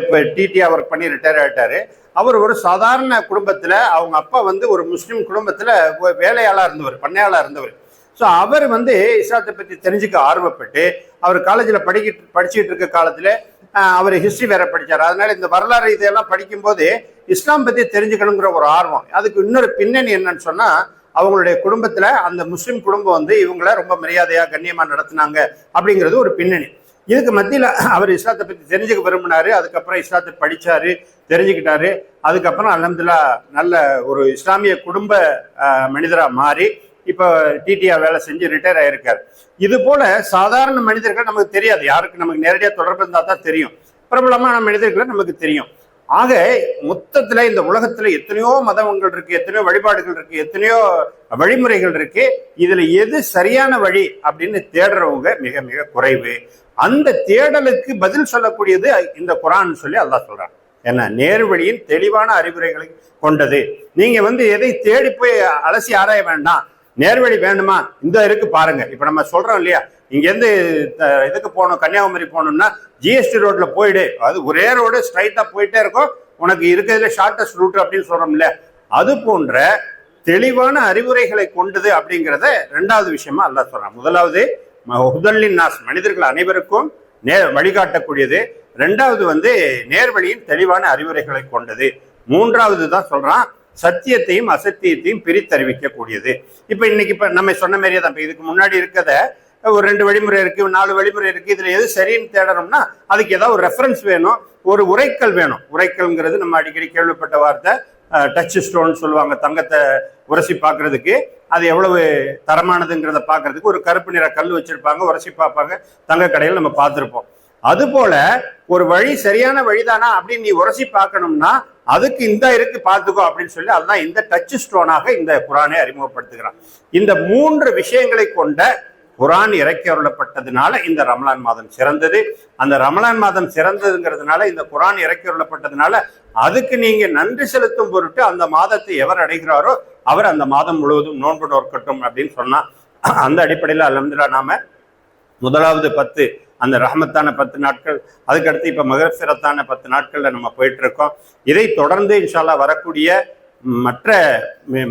இப்ப டிடிஆ ஒர்க் பண்ணி ரிட்டையர் ஆயிட்டாரு. அவர் ஒரு சாதாரண குடும்பத்துல, அவங்க அப்பா வந்து ஒரு முஸ்லீம் குடும்பத்துல வேலையாளா இருந்தவர், பண்ணையாளா இருந்தவர். ஸோ அவர் வந்து இஸ்லாத்தை பத்தி தெரிஞ்சுக்க ஆர்வப்பட்டு அவர் காலேஜில் படிச்சுட்டு இருக்க காலத்துல அவர் ஹிஸ்டரி வேற படிச்சார். அதனால இந்த வரலாறு இதெல்லாம் படிக்கும்போது இஸ்லாம் பத்தி தெரிஞ்சுக்கணுங்கிற ஒரு ஆர்வம். அதுக்கு இன்னொரு பின்னணி என்னன்னு சொன்னா, அவங்களுடைய குடும்பத்துல அந்த முஸ்லீம் குடும்பம் வந்து இவங்கள ரொம்ப மரியாதையா கண்ணியமா நடத்தினாங்க அப்படிங்கிறது ஒரு பின்னணி. இதுக்கு மத்தியில் அவர் இஸ்லாத்தை பற்றி தெரிஞ்சுக்க விரும்பினாரு. அதுக்கப்புறம் இஸ்லாத்தை படித்தாரு, தெரிஞ்சுக்கிட்டாரு. அதுக்கப்புறம் அல்ஹம்துலில்லாஹ் நல்ல ஒரு இஸ்லாமிய குடும்ப மனிதராக மாறி இப்போ டிடிஆ வேலை செஞ்சு ரிட்டையர் ஆயிருக்காரு. இது போல சாதாரண மனிதர்கள் நமக்கு தெரியாது, யாருக்கு நமக்கு நேரடியாக தொடர்பு இருந்தால் தான் தெரியும். பிரபலமான மனிதர்களை நமக்கு தெரியும். ஆக மொத்தத்துல இந்த உலகத்துல எத்தனையோ மதங்கள் இருக்கு, எத்தனையோ வழிபாடுகள் இருக்கு, எத்தனையோ வழிமுறைகள் இருக்கு. இதுல எது சரியான வழி அப்படின்னு தேடுறவங்க மிக மிக குறைவு. அந்த தேடலுக்கு பதில் சொல்லக்கூடியது இந்த குர்ஆன் சொல்லி அல்லாஹ் சொல்றான். என்ன, நேர்வழியின் தெளிவான அறிவுரைகளை கொண்டது. நீங்க வந்து எதை தேடி போய் அலசி ஆராய வேண்டாம். நேர்வழி வேணுமா, இந்த இருக்கு பாருங்க. இப்ப நம்ம சொல்றோம் இல்லையா, இங்க இருந்து இதுக்கு போகணும், கன்னியாகுமரி போகணும்னா ஜிஎஸ்டி ரோட்ல போயிடு, அது ஒரே ரோடு ஸ்ட்ரைட்டா போயிட்டே இருக்கும், உனக்கு இருக்கிறதுல ஷார்டஸ்ட் ரூட் அப்படின்னு சொல்றோம்ல. அது போன்ற தெளிவான அறிவுரைகளை கொண்டது அப்படிங்கிறத ரெண்டாவது விஷயமா அல்லாஹ் சொல்றான். முதலாவது ஹுதல்லின் நாஸ், மனிதர்கள் அனைவருக்கும் வழிகாட்டக்கூடியது. ரெண்டாவது வந்து நேர்வழியின் தெளிவான அறிவுரைகளை கொண்டது. மூன்றாவது தான் சொல்றான், சத்தியத்தையும் அசத்தியத்தையும் பிரித்தறிவிக்கக்கூடியது. இப்ப இன்னைக்கு இப்ப நம்ம சொன்ன மாதிரியே தான், இதுக்கு முன்னாடி இருக்கத ஒரு 2 வழிமுறை இருக்கு, 4 வழிமுறை இருக்கு. இதுல எது சரின்னு தேடணும்னா அதுக்கு ஏதாவது ஒரு ரெஃபரன்ஸ் வேணும், ஒரு உரைக்கல் வேணும். உரைக்கல்ங்கிறது நம்ம அடிக்கடி கேள்விப்பட்ட வார்த்தை. டச் ஸ்டோன் சொல்லுவாங்க, தங்கத்தை உரசி பார்க்கறதுக்கு, அது எவ்வளவு தரமானதுங்கிறத பார்க்கறதுக்கு ஒரு கருப்பு நிற கல் வச்சிருப்பாங்க, உரசி பார்ப்பாங்க, தங்க கடையில் நம்ம பார்த்துருப்போம். அது போல ஒரு வழி சரியான வழிதானா அப்படின்னு நீ உரசி பார்க்கணும்னா அதுக்கு இந்த இருக்கு பார்த்துக்கோ அப்படின்னு சொல்லி அதுதான் இந்த டச் ஸ்டோனாக இந்த குர்ஆனை அறிமுகப்படுத்துகிறான். இந்த 3 விஷயங்களை கொண்ட குர்ஆன் இறக்கி அருளப்பட்டதுனால இந்த ரமலான் மாதம் சிறந்தது. அந்த ரமலான் மாதம் சிறந்ததுங்கிறதுனால, இந்த குர்ஆன் இறக்கி அருளப்பட்டதுனால அதுக்கு நீங்க நன்றி செலுத்தும் பொருட்டு அந்த மாதத்தை எவர் அடைகிறாரோ அவர் அந்த மாதம் முழுவதும் நோன்பு நோக்கட்டும் அப்படின்னு சொன்னா, அந்த அடிப்படையில் அல்ஹம்துலில்லாஹ் நாம முதலாவது 10 அந்த ரஹமத்தான 10 நாட்கள், அதுக்கடுத்து இப்ப மகஃபிரத்தான 10 நாட்கள்ல நம்ம போயிட்டு இருக்கோம். இதை தொடர்ந்து இன்ஷா அல்லாஹ் வரக்கூடிய மற்ற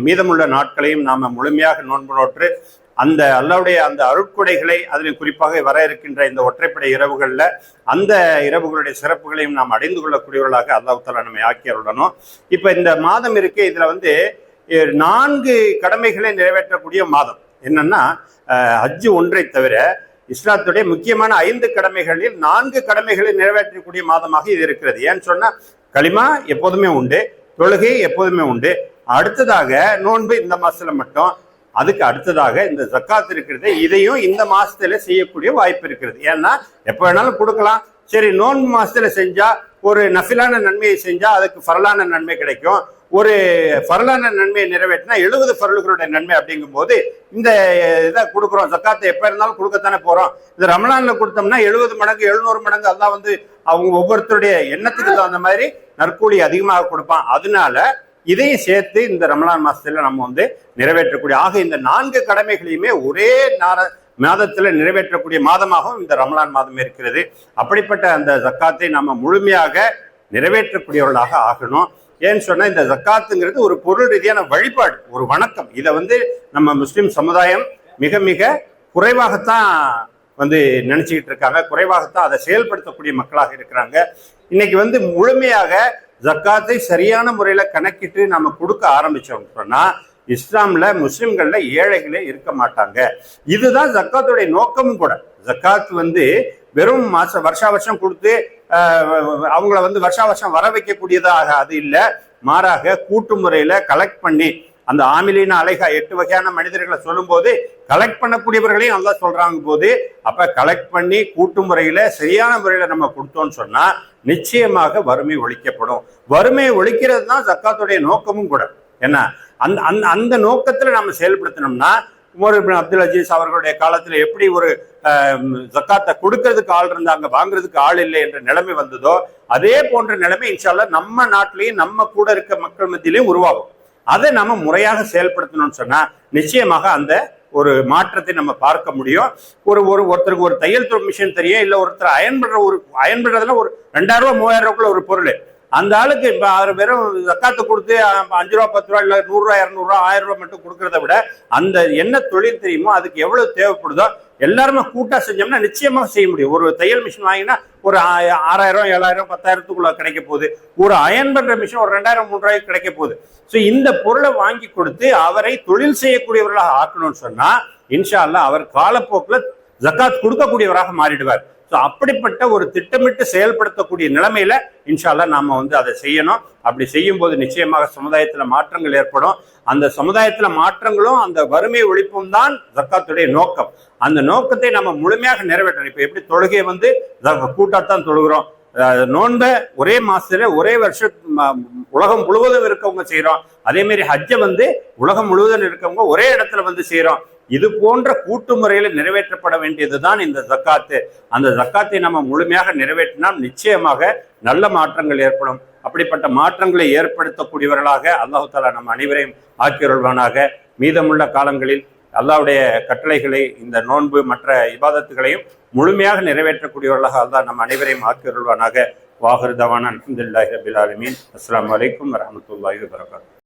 மீதமுள்ள நாட்களையும் நாம முழுமையாக நோன்பு நோற்று அந்த அல்லாஹ்வுடைய அந்த அருட்கொடைகளை, அதில் குறிப்பாக வர இருக்கின்ற இந்த ஒற்றைப்படை இரவுகள்ல அந்த இரவுகளுடைய சிறப்புகளையும் நாம் அடைந்து கொள்ளக்கூடியவர்களாக அல்லாஹ் தஆலா நம்மை ஆக்கி அருளணும். இப்ப இந்த மாதம் இருக்கு, இதுல வந்து 4 கடமைகளை நிறைவேற்றக்கூடிய மாதம். என்னன்னா, ஹஜ் ஒன்றை தவிர இஸ்லாத்துடைய முக்கியமான 5 கடமைகளில் 4 கடமைகளை நிறைவேற்றக்கூடிய மாதமாக இது இருக்கிறது. ஏன்னு சொன்னா, களிமா எப்போதுமே உண்டு, தொழுகை எப்போதுமே உண்டு, அடுத்ததாக நோன்பு இந்த மாசத்துல மட்டும், அதுக்கு அடுத்ததாக இந்த ஜக்காத் இருக்கிறது, இதையும் இந்த மாசத்துல செய்யக்கூடிய வாய்ப்பு இருக்கிறது. ஏன்னா எப்ப வேணாலும் கொடுக்கலாம். சரி, நோன்பு மாசத்துல செஞ்சா ஒரு நஃபிலான நன்மையை செஞ்சா அதுக்கு ஃபரலான நன்மை கிடைக்கும். ஒரு ஃபரலான நன்மையை நிறைவேற்றினா 70 ஃபரலுகளுடைய நன்மை. அப்படிங்கும் போது இந்த இதை கொடுக்குறோம், ஜக்காத்தை எப்ப இருந்தாலும் கொடுக்கத்தானே போறோம். இந்த ரமலான்ல கொடுத்தோம்னா 70 மடங்கு 700 மடங்கு அல்லாஹ் வந்து அவங்க ஒவ்வொருத்தருடைய எண்ணத்துக்கு தகுந்த மாதிரி நற்கூலி அதிகமாக கொடுப்பான். அதனால இதையும் சேர்த்து இந்த ரமலான் மாசத்துல நம்ம வந்து நிறைவேற்றக்கூடிய ஆக இந்த 4 கடமைகளையுமே ஒரே மாதத்துல நிறைவேற்றக்கூடிய மாதமாகவும் இந்த ரமலான் மாதம் இருக்கிறது. அப்படிப்பட்ட அந்த ஜக்காத்தை நம்ம முழுமையாக நிறைவேற்றக்கூடியவர்களாக ஆகணும். ஏன்னு சொன்னா, இந்த ஜக்காத்துங்கிறது ஒரு பொருள் ரீதியான வழிபாடு, ஒரு வணக்கம். இதை வந்து நம்ம முஸ்லிம் சமுதாயம் மிக மிக குறைவாகத்தான் வந்து நினைச்சுக்கிட்டு இருக்காங்க, குறைவாகத்தான் அதை செயல்படுத்தக்கூடிய மக்களாக இருக்கிறாங்க. இன்னைக்கு வந்து முழுமையாக ஜக்காத்தை சரியான முறையில கணக்கிட்டு நம்ம கொடுக்க ஆரம்பிச்சோம் சொன்னா, இஸ்லாம்ல முஸ்லிம்கள்ல ஏழைகளே இருக்க மாட்டாங்க. இதுதான் ஜக்காத்துடைய நோக்கமும் கூட. ஜக்காத் வந்து வெறும் வருஷா வருஷம் கொடுத்து அவங்கள வந்து வருஷா வருஷம் வர வைக்கக்கூடியதாக அது இல்லை. மாறாக கூட்டு முறையில கலெக்ட் பண்ணி, அந்த ஆமிலின அலைகா 8 வகையான மனிதர்களை சொல்லும் போது கலெக்ட் பண்ணக்கூடியவர்களையும் நல்லா சொல்றாங்க போது, அப்ப கலெக்ட் பண்ணி கூட்டு முறையில சரியான முறையில நம்ம கொடுத்தோம்னு சொன்னா நிச்சயமாக வறுமை ஒழிக்கப்படும். வறுமையை ஒழிக்கிறது தான் ஜக்காத்துடைய நோக்கமும் கூட. என்ன, அந்த நோக்கத்துல நம்ம செயல்படுத்தினோம்னா, உமர் இப்னு அப்துல் அஜீஸ் அவர்களுடைய காலத்துல எப்படி ஒரு ஜக்காத்தை கொடுக்கறதுக்கு ஆள் இருந்தாங்க, வாங்குறதுக்கு ஆள் இல்லை என்ற நிலைமை வந்ததோ, அதே போன்ற நிலைமை இன்ஷா அல்லாஹ் நம்ம நாட்டிலையும் நம்ம கூட இருக்க மக்கள் மத்தியிலையும் உருவாகும். அதை நம்ம முறையாக செயல்படுத்தணும்னு சொன்னா நிச்சயமாக அந்த ஒரு மாற்றத்தை நம்ம பார்க்க முடியும். ஒருத்தருக்கு ஒரு தையல் மிஷின் தெரியும், இல்ல ஒருத்தர் அயன் பண்றதுல ஒரு 2000 ரூபா 3000 ரூபாய்க்குள்ள ஒரு பொருள், அந்த ஆளுக்கு இப்ப அவர் வெறும் ஜக்காத்து கொடுத்து 5 ரூபா 10 ரூபா இல்ல 100 ரூபா 200 ரூபா 1000 ரூபாய் மட்டும் கொடுக்கறத விட அந்த என்ன தொழில் தெரியுமோ அதுக்கு எவ்வளவு தேவைப்படுதோ எல்லாருமே கூட்டா செஞ்சோம்னா நிச்சயமாக செய்ய முடியும். ஒரு தையல் மிஷின் வாங்கினா ஒரு 6000 7000 10,000க்குள்ள கிடைக்க போகுது. ஒரு அயன் பண்ற மிஷின் ஒரு 2000 3000 கிடைக்க போகுது. ஸோ இந்த பொருளை வாங்கி கொடுத்து அவரை தொழில் செய்யக்கூடியவர்களாக ஆக்கணும்னு சொன்னா இன்ஷா அல்லாஹ் அவர் காலப்போக்கில் ஜக்காத் கொடுக்கக்கூடியவராக மாறிடுவார். ஸோ அப்படிப்பட்ட ஒரு திட்டமிட்டு செயல்படுத்தக்கூடிய நிலைமையில இன்ஷா அல்லாஹ் நாம அதை செய்யணும். அப்படி செய்யும் போது நிச்சயமாக சமுதாயத்துல மாற்றங்கள் ஏற்படும். அந்த சமுதாயத்துல மாற்றங்களும் அந்த வறுமை ஒழிப்பும் தான் ஜக்காத்துடைய நோக்கம். அந்த நோக்கத்தை நம்ம முழுமையாக நிறைவேற்றணும். இப்ப எப்படி தொழுகையை கூட்டாத்தான் தொழுகிறோம், நோன்ப ஒரே மாசத்துல ஒரே வருஷம் உலகம் முழுவதும் இருக்கவங்க செய்யறோம். அதே மாதிரி ஹஜ்ஜை உலகம் முழுவதும் இருக்கவங்க ஒரே இடத்துல செய்யறோம். இது போன்ற கூட்டு முறையில் நிறைவேற்றப்பட வேண்டியதுதான் இந்த ஜக்காத்து. அந்த ஜக்காத்தை நம்ம முழுமையாக நிறைவேற்றினால் நிச்சயமாக நல்ல மாற்றங்கள் ஏற்படும். அப்படிப்பட்ட மாற்றங்களை ஏற்படுத்தக்கூடியவர்களாக அல்லாஹ் தஆலா நம்ம அனைவரையும் ஆக்கியருள்வானாக. மீதமுள்ள காலங்களில் அல்லாஹ்வுடைய கட்டளைகளை, இந்த நோன்பு மற்ற இபாதத்துகளையும் முழுமையாக நிறைவேற்றக்கூடியவர்களாக அல்லாஹ் நம்ம அனைவரையும் ஆக்கியருள்வானாக. வாஹிர் தவானா அல்ஹம்துலில்லாஹி ரப்பில் ஆலமீன். அஸ்ஸலாமு அலைக்கும் வரஹ்மத்துல்லாஹி வபரகாத்துஹு.